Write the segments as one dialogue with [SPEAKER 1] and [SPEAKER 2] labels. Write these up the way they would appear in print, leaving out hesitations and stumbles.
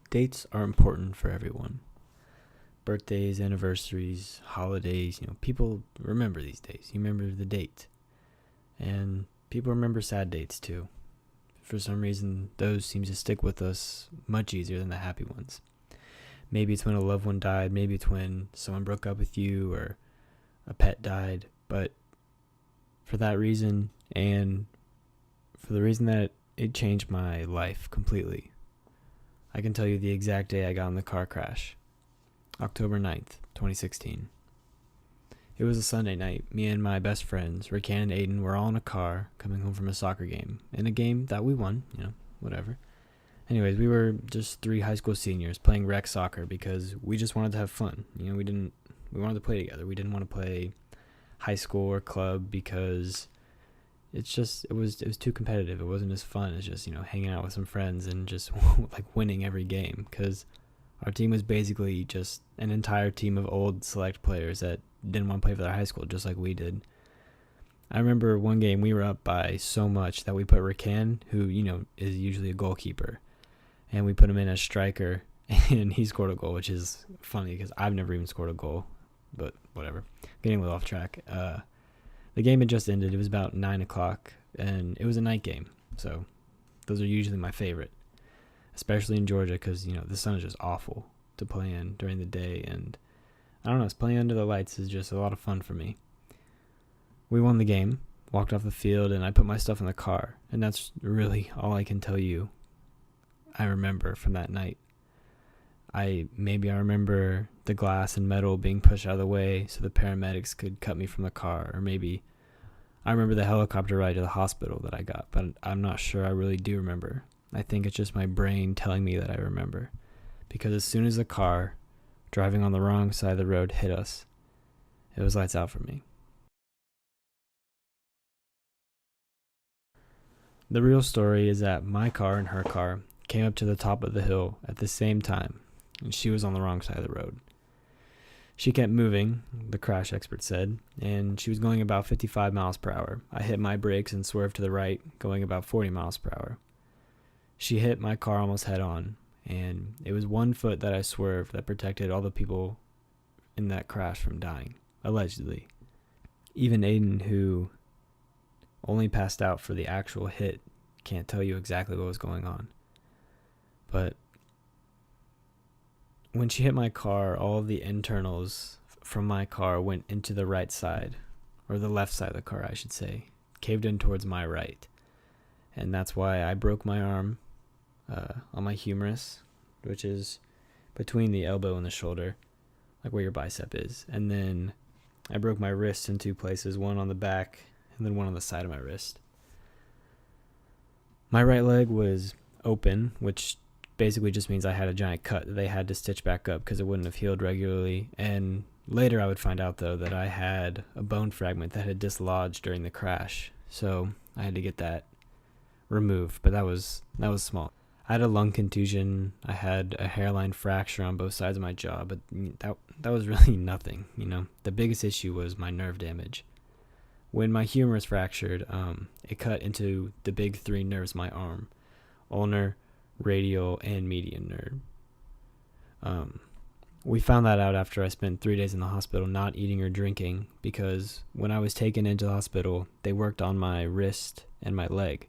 [SPEAKER 1] Dates are important for everyone. Birthdays, anniversaries, holidays, people remember these days. You remember the date. And people remember sad dates too. For some reason, those seem to stick with us much easier than the happy ones. Maybe it's when a loved one died, maybe it's when someone broke up with you or a pet died, but for that reason and for the reason that it changed my life completely, I can tell you the exact day I got in the car crash. October 9th, 2016. It was a Sunday night. Me and my best friends, Rick and Aiden, were all in a car coming home from a soccer game. In a game that we won, whatever. Anyways, we were just 3 high school seniors playing rec soccer because we just wanted to have fun. We wanted to play together. We didn't want to play high school or club because it was too competitive. It wasn't as fun as just, hanging out with some friends and just like winning every game, because our team was basically just an entire team of old select players that didn't want to play for their high school just like we did. I remember one game we were up by so much that we put Rakan, who, is usually a goalkeeper, and we put him in as striker, and he scored a goal, which is funny because I've never even scored a goal, but whatever. Getting a little off track. The game had just ended. It was about 9 o'clock, and it was a night game, so those are usually my favorite, especially in Georgia because, the sun is just awful to play in during the day, and I don't know, playing under the lights is just a lot of fun for me. We won the game, walked off the field, and I put my stuff in the car, and that's really all I can tell you I remember from that night. I remember the glass and metal being pushed out of the way so the paramedics could cut me from the car, or maybe I remember the helicopter ride to the hospital that I got, but I'm not sure I really do remember. I think it's just my brain telling me that I remember, because as soon as the car driving on the wrong side of the road hit us, it was lights out for me. The real story is that my car and her car came up to the top of the hill at the same time, and she was on the wrong side of the road. She kept moving, the crash expert said, and she was going about 55 miles per hour. I hit my brakes and swerved to the right, going about 40 miles per hour. She hit my car almost head on, and it was 1 foot that I swerved that protected all the people in that crash from dying, allegedly. Even Aiden, who only passed out for the actual hit, can't tell you exactly what was going on. But when she hit my car, all of the internals from my car went into the right side, or the left side of the car, I should say, caved in towards my right. And that's why I broke my arm on my humerus, which is between the elbow and the shoulder, like where your bicep is. And then I broke my wrist in 2 places, one on the back and then one on the side of my wrist. My right leg was open, which basically just means I had a giant cut that they had to stitch back up because it wouldn't have healed regularly. And later I would find out, though, that I had a bone fragment that had dislodged during the crash. So I had to get that removed, but that was small. I had a lung contusion. I had a hairline fracture on both sides of my jaw, but that was really nothing, The biggest issue was my nerve damage. When my humerus fractured, it cut into the big 3 nerves of my arm: ulnar, radial, and median nerve. We found that out after I spent 3 days in the hospital not eating or drinking, because when I was taken into the hospital, they worked on my wrist and my leg,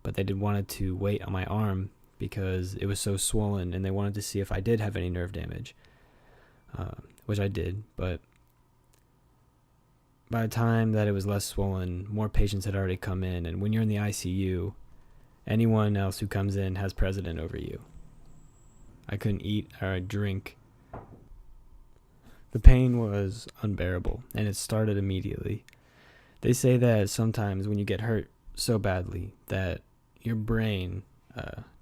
[SPEAKER 1] but they wanted to wait on my arm because it was so swollen, and they wanted to see if I did have any nerve damage, which I did. But by the time that it was less swollen, more patients had already come in, and when you're in the ICU, anyone else who comes in has precedent over you. I couldn't eat or drink. The pain was unbearable, and it started immediately. They say that sometimes when you get hurt so badly that your brain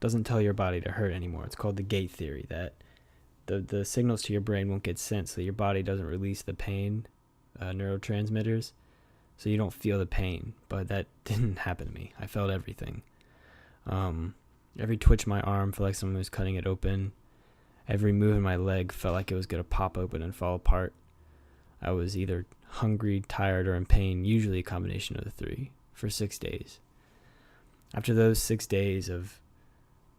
[SPEAKER 1] doesn't tell your body to hurt anymore. It's called the gate theory, that the signals to your brain won't get sent, so your body doesn't release the pain neurotransmitters, so you don't feel the pain. But that didn't happen to me. I felt everything. Every twitch of my arm felt like someone was cutting it open. Every move in my leg felt like it was going to pop open and fall apart. I was either hungry, tired, or in pain, usually a combination of the 3, for 6 days. After those 6 days of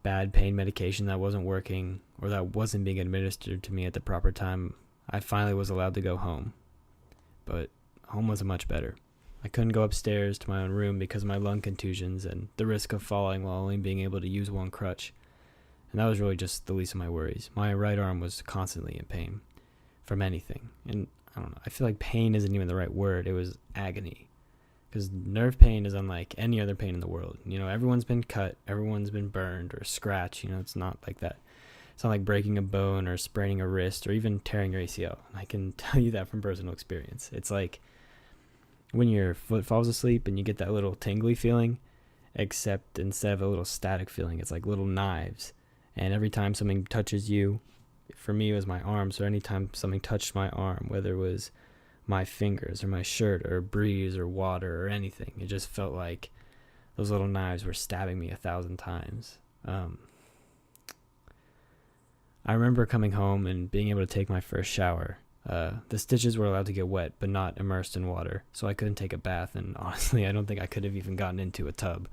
[SPEAKER 1] bad pain medication that wasn't working or that wasn't being administered to me at the proper time, I finally was allowed to go home. But home was much better. I couldn't go upstairs to my own room because of my lung contusions and the risk of falling while only being able to use one crutch. And that was really just the least of my worries. My right arm was constantly in pain from anything. And I don't know, I feel like pain isn't even the right word. It was agony. Because nerve pain is unlike any other pain in the world. You know, everyone's been cut, everyone's been burned or scratched. You know, it's not like that. It's not like breaking a bone or spraining a wrist or even tearing your ACL. I can tell you that from personal experience. It's like when your foot falls asleep and you get that little tingly feeling, except instead of a little static feeling, it's like little knives. And every time something touches you, for me it was my arm, so anytime something touched my arm, whether it was my fingers or my shirt or a breeze or water or anything, it just felt like those little knives were stabbing me 1,000 times. I remember coming home and being able to take my first shower. The stitches were allowed to get wet, but not immersed in water, so I couldn't take a bath, and honestly, I don't think I could have even gotten into a tub.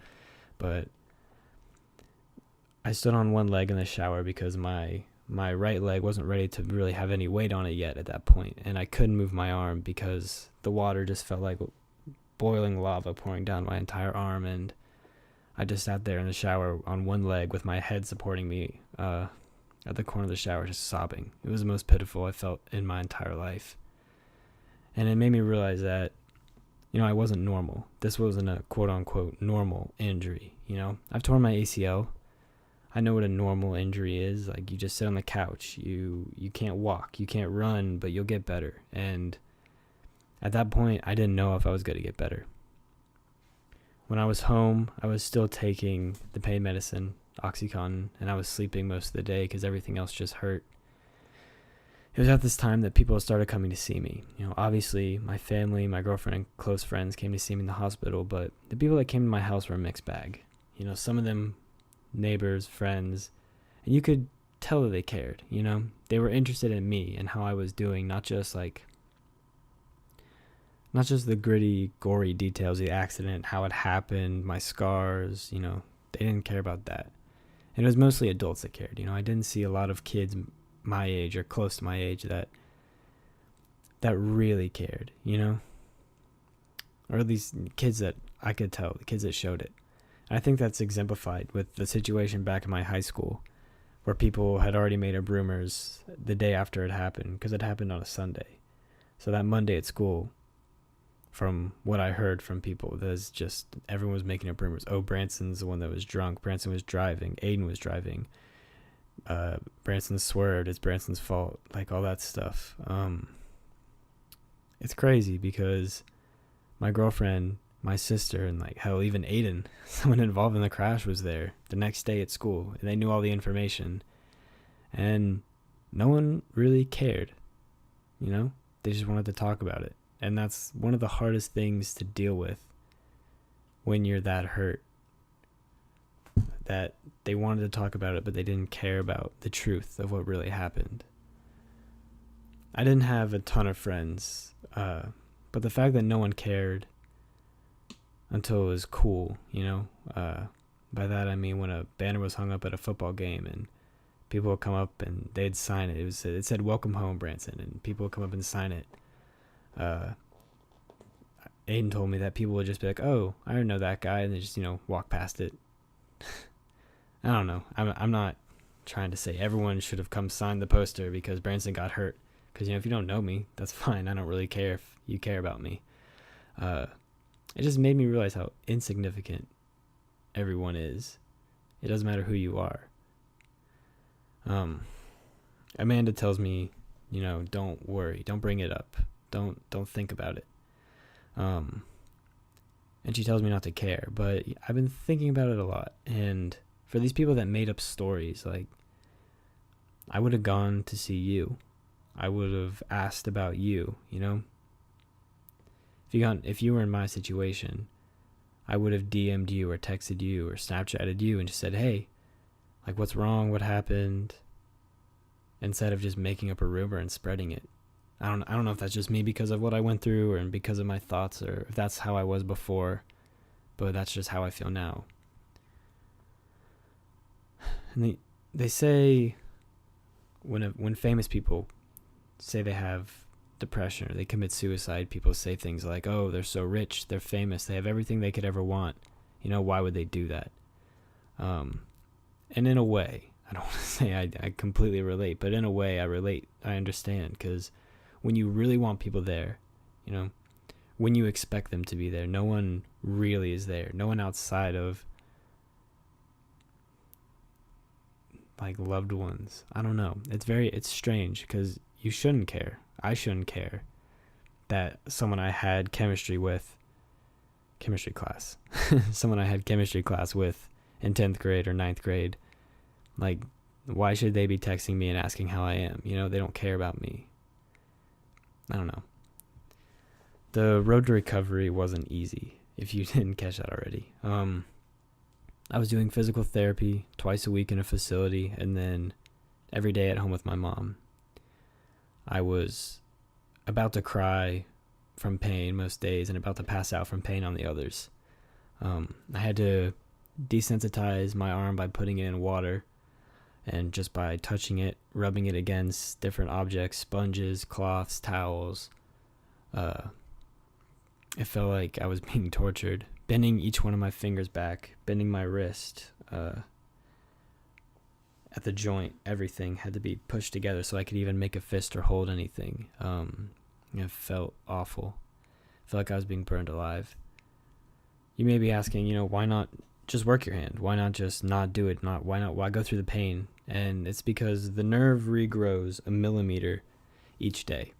[SPEAKER 1] But I stood on one leg in the shower because my right leg wasn't ready to really have any weight on it yet at that point, and I couldn't move my arm because the water just felt like boiling lava pouring down my entire arm, and I just sat there in the shower on one leg with my head supporting me at the corner of the shower, just sobbing. It was the most pitiful I felt in my entire life. And it made me realize that, you know, I wasn't normal. This wasn't a quote-unquote normal injury, you know? I've torn my ACL. I know what a normal injury is. Like, you just sit on the couch. You can't walk. You can't run, but you'll get better. And at that point, I didn't know if I was going to get better. When I was home, I was still taking the pain medicine, OxyContin, and I was sleeping most of the day because everything else just hurt. It was at this time that people started coming to see me. You know, obviously, my family, my girlfriend, and close friends came to see me in the hospital, but the people that came to my house were a mixed bag. You know, some of them neighbors, friends, and you could tell that they cared, you know? They were interested in me and how I was doing, not just the gritty, gory details of the accident, how it happened, my scars, you know? They didn't care about that. And it was mostly adults that cared, you know? I didn't see a lot of kids my age or close to my age that really cared, you know? Or at least kids that I could tell, the kids that showed it. I think that's exemplified with the situation back in my high school where people had already made up rumors the day after it happened because it happened on a Sunday. So that Monday at school, from what I heard from people, there's just everyone was making up rumors. Oh, Branson's the one that was drunk. Branson was driving. Aiden was driving. Branson swerved. It's Branson's fault. Like all that stuff. It's crazy because my girlfriend, my sister, and like hell, even Aiden, someone involved in the crash, was there the next day at school, and they knew all the information, and no one really cared. You know, they just wanted to talk about it, and that's one of the hardest things to deal with when you're that hurt. That they wanted to talk about it, but they didn't care about the truth of what really happened. I didn't have a ton of friends, but the fact that no one cared until it was cool, you know. By that I mean when a banner was hung up at a football game and people would come up and they'd sign it. It said "Welcome home, Branson," and people would come up and sign it. Aiden told me that people would just be like, "Oh, I don't know that guy," and they just, you know, walk past it. I don't know. I'm not trying to say everyone should have come sign the poster because Branson got hurt. Because, you know, if you don't know me, that's fine. I don't really care if you care about me. It just made me realize how insignificant everyone is. It doesn't matter who you are. Amanda tells me, you know, don't worry, don't bring it up, don't think about it. And she tells me not to care, but I've been thinking about it a lot. And for these people that made up stories, like, I would have gone to see you. I would have asked about you, you know? If you were in my situation, I would have DM'd you or texted you or Snapchatted you and just said, hey, like, what's wrong? What happened? Instead of just making up a rumor and spreading it. I don't know if that's just me because of what I went through or because of my thoughts or if that's how I was before, but that's just how I feel now. And they say when famous people say they have depression or they commit suicide, people say things like, "Oh, they're so rich, they're famous, they have everything they could ever want. Why would they do that?" And in a way, I don't want to say I completely relate, but in a way I relate. I understand, because when you really want people there, when you expect them to be there, no one really is there. No one outside of like loved ones. I don't know. It's strange, because you shouldn't care. I shouldn't care that someone I had chemistry class with in 10th grade or 9th grade, like, why should they be texting me and asking how I am? They don't care about me. I don't know. The road to recovery wasn't easy, if you didn't catch that already. I was doing physical therapy twice a week in a facility, and then every day at home with my mom. I was about to cry from pain most days and about to pass out from pain on the others. I had to desensitize my arm by putting it in water, and just by touching it, rubbing it against different objects, sponges, cloths, towels. It felt like I was being tortured. Bending each one of my fingers back, bending my wrist, at the joint, everything had to be pushed together so I could even make a fist or hold anything. It felt awful. I felt like I was being burned alive. You may be asking, why not just work your hand? Why not just not do it? Why go through the pain? And it's because the nerve regrows a millimeter each day.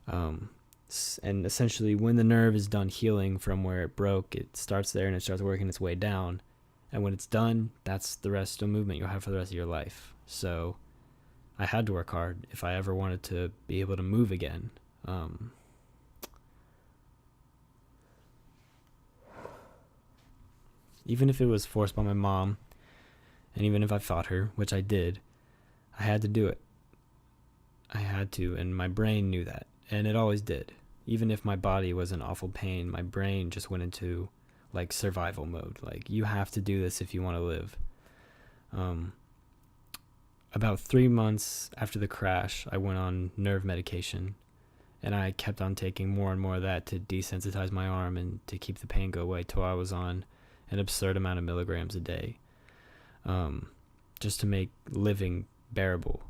[SPEAKER 1] And essentially, when the nerve is done healing from where it broke, it starts there and it starts working its way down. And when it's done, that's the rest of movement you'll have for the rest of your life. So I had to work hard if I ever wanted to be able to move again. Even if it was forced by my mom, and even if I fought her, which I did, I had to do it. I had to, and my brain knew that, and it always did. Even if my body was in awful pain, my brain just went into like survival mode. Like, you have to do this if you want to live. About 3 months after the crash, I went on nerve medication, and I kept on taking more and more of that to desensitize my arm and to keep the pain go away, till I was on an absurd amount of milligrams a day, just to make living bearable.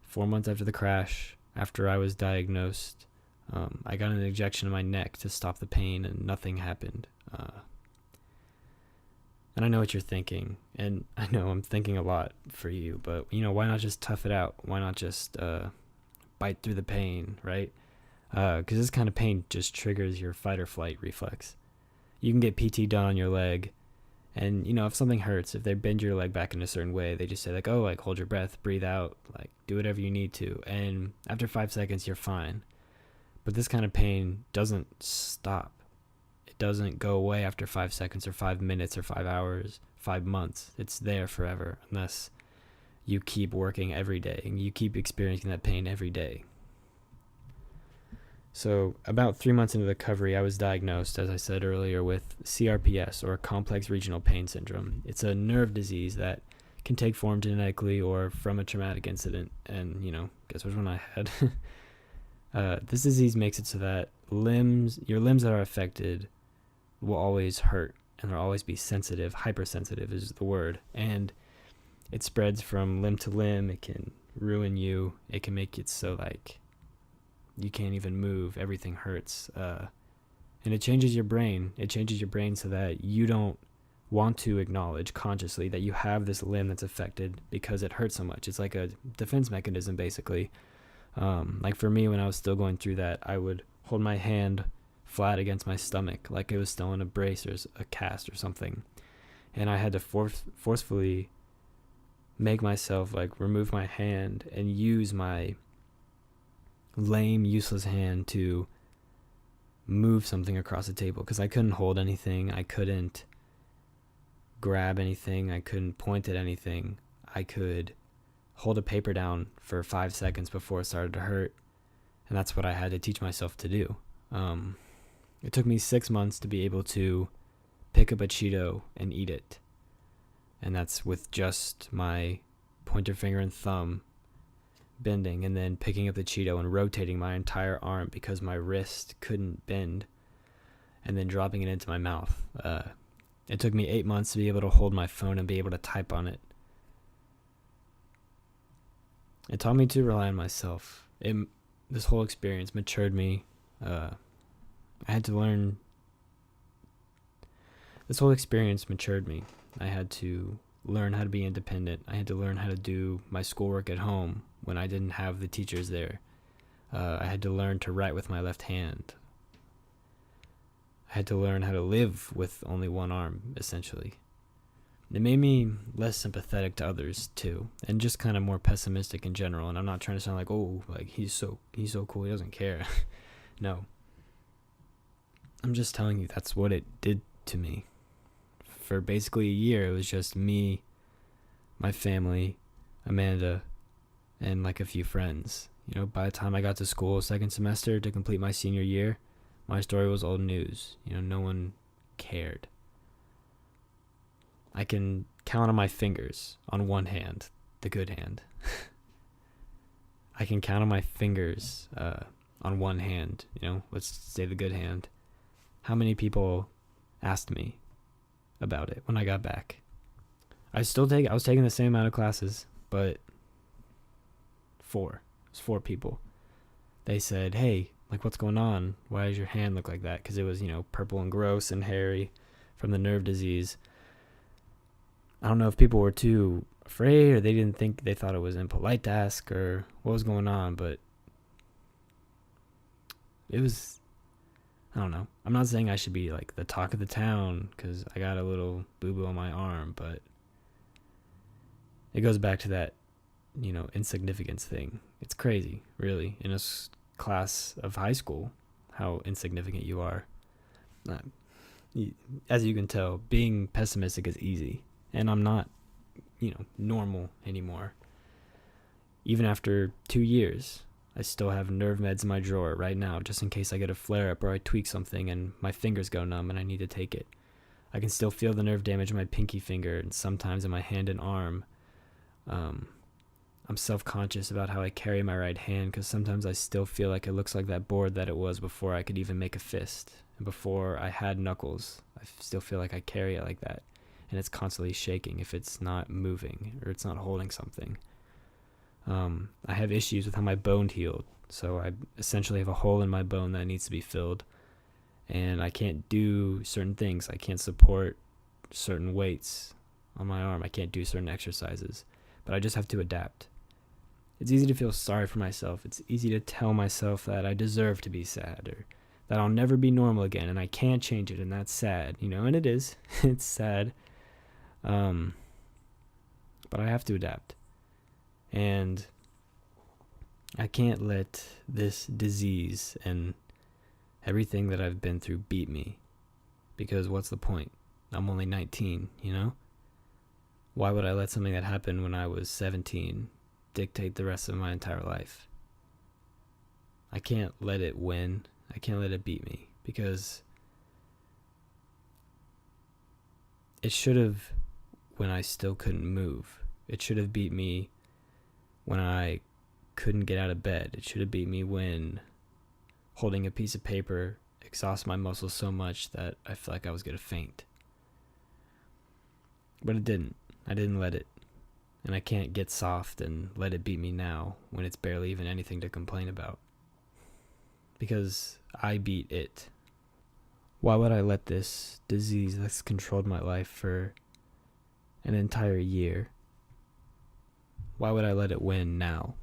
[SPEAKER 1] 4 months after the crash, after I was diagnosed, I got an injection in my neck to stop the pain, and nothing happened. And I know what you're thinking, and I know I'm thinking a lot for you, but, why not just tough it out? Why not just bite through the pain, right? Because this kind of pain just triggers your fight or flight reflex. You can get PT done on your leg, and, if something hurts, if they bend your leg back in a certain way, they just say, like, oh, like, hold your breath, breathe out, like, do whatever you need to, and after 5 seconds, you're fine. But this kind of pain doesn't stop. It doesn't go away after 5 seconds or 5 minutes or 5 hours, 5 months. It's there forever, unless you keep working every day and you keep experiencing that pain every day. So about 3 months into the recovery, I was diagnosed, as I said earlier, with CRPS, or complex regional pain syndrome. It's a nerve disease that can take form genetically or from a traumatic incident. And, guess which one I had? This disease makes it so that your limbs that are affected will always hurt, and they'll always be sensitive. Hypersensitive is the word. And it spreads from limb to limb. It can ruin you. It can make it so, like, you can't even move. Everything hurts. And it changes your brain. It changes your brain so that you don't want to acknowledge consciously that you have this limb that's affected because it hurts so much. It's like a defense mechanism, basically. Like for me, when I was still going through that, I would hold my hand flat against my stomach like it was still in a brace or a cast or something. And I had to forcefully make myself, like, remove my hand and use my lame, useless hand to move something across the table, because I couldn't hold anything. I couldn't grab anything. I couldn't point at anything. I could hold a paper down for 5 seconds before it started to hurt, and that's what I had to teach myself to do. It took me 6 months to be able to pick up a Cheeto and eat it. And that's with just my pointer finger and thumb bending, and then picking up the Cheeto and rotating my entire arm because my wrist couldn't bend, and then dropping it into my mouth. It took me 8 months to be able to hold my phone and be able to type on it. It taught me to rely on myself. This whole experience matured me. I had to learn. This whole experience matured me. I had to learn how to be independent. I had to learn how to do my schoolwork at home when I didn't have the teachers there. I had to learn to write with my left hand. I had to learn how to live with only one arm, essentially. It made me less sympathetic to others too, and just kind of more pessimistic in general. And I'm not trying to sound like, oh, like he's so cool, he doesn't care. No. I'm just telling you that's what it did to me. For basically a year, it was just me, my family, Amanda, and like a few friends. By the time I got to school second semester to complete my senior year, my story was old news. No one cared. I can count on my fingers on one hand, the good hand. I can count on my fingers on one hand, let's say the good hand, how many people asked me about it when I got back. I was taking the same amount of classes, but it was four people. They said, hey, like, what's going on? Why does your hand look like that? Because it was, purple and gross and hairy from the nerve disease. I don't know if people were too afraid, or they thought it was impolite to ask, or what was going on, but it was, I don't know. I'm not saying I should be like the talk of the town because I got a little boo-boo on my arm, but it goes back to that, insignificance thing. It's crazy, really, in a class of high school, how insignificant you are. As you can tell, being pessimistic is easy. And I'm not, normal anymore. Even after 2 years, I still have nerve meds in my drawer right now, just in case I get a flare-up or I tweak something and my fingers go numb and I need to take it. I can still feel the nerve damage in my pinky finger and sometimes in my hand and arm. I'm self-conscious about how I carry my right hand because sometimes I still feel like it looks like that board that it was before I could even make a fist. And before I had knuckles, I still feel like I carry it like that. And it's constantly shaking if it's not moving or it's not holding something. I have issues with how my bone healed. So I essentially have a hole in my bone that needs to be filled. And I can't do certain things. I can't support certain weights on my arm. I can't do certain exercises. But I just have to adapt. It's easy to feel sorry for myself. It's easy to tell myself that I deserve to be sad or that I'll never be normal again and I can't change it and that's sad, and it is. It's sad. But I have to adapt. And I can't let this disease and everything that I've been through beat me. Because what's the point? I'm only 19, Why would I let something that happened when I was 17 dictate the rest of my entire life? I can't let it win. I can't let it beat me. Because it should have when I still couldn't move. It should have beat me when I couldn't get out of bed. It should have beat me when holding a piece of paper exhausts my muscles so much that I feel like I was going to faint. But it didn't. I didn't let it. And I can't get soft and let it beat me now when it's barely even anything to complain about. Because I beat it. Why would I let this disease that's controlled my life for an entire year, why would I let it win now